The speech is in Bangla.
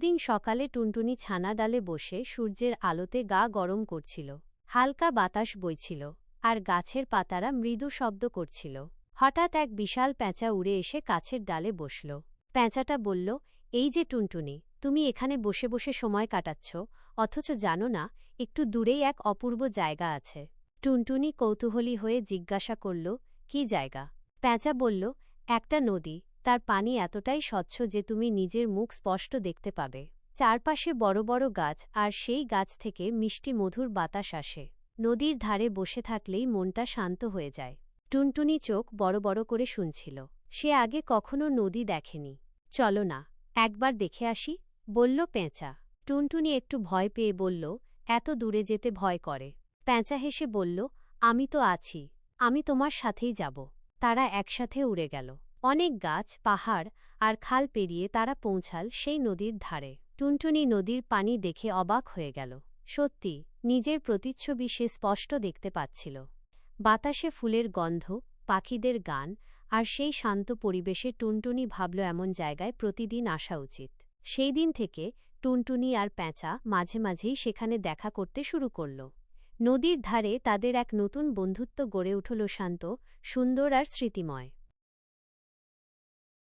একদিন সকালে টুনটুনি ছানা ডালে বসে সূর্যের আলোতে গা গরম করছিল। হালকা বাতাস বইছিল, আর গাছের পাতারা মৃদু শব্দ করছিল। হঠাৎ এক বিশাল পেঁচা উড়ে এসে গাছের ডালে বসল। পেঁচাটা বলল, এই যে টুনটুনি, তুমি এখানে বসে বসে সময় কাটাচ্ছ, অথচ জানো না একটু দূরেই এক অপূর্ব জায়গা আছে। টুনটুনি কৌতূহলী হয়ে জিজ্ঞাসা করল, কি জায়গা? পেঁচা বলল, একটা নদী, তার পানি এতটাই স্বচ্ছ যে তুমি নিজের মুখ স্পষ্ট দেখতে পাবে। চারপাশে বড় বড় গাছ, আর সেই গাছ থেকে মিষ্টি মধুর বাতাস আসে। নদীর ধারে বসে থাকলেই মনটা শান্ত হয়ে যায়। টুনটুনি চোখ বড় বড় করে শুনছিল। সে আগে কখনো নদী দেখেনি। চলো না, একবার দেখে আসি, বলল পেঁচা। টুনটুনি একটু ভয় পেয়ে বলল, এত দূরে যেতে ভয় করে। পেঁচা হেসে বলল, আমি তো আছি, আমি তোমার সাথেই যাব। তারা একসাথে উড়ে গেল। অনেক গাছ, পাহাড় আর খাল পেরিয়ে তারা পৌঁছাল সেই নদীর ধারে। টুনটুনি নদীর পানি দেখে অবাক হয়ে গেল। সত্যি, নিজের প্রতিচ্ছবি সে স্পষ্ট দেখতে পাচ্ছিল। বাতাসে ফুলের গন্ধ, পাখিদের গান, আর সেই শান্ত পরিবেশে টুনটুনি ভাবল এমন জায়গায় প্রতিদিন আসা উচিত। সেই দিন থেকে টুনটুনি আর পেঁচা মাঝে মাঝেই সেখানে দেখা করতে শুরু করল। নদীর ধারে তাদের এক নতুন বন্ধুত্ব গড়ে উঠল, শান্ত, সুন্দর আর স্মৃতিময়।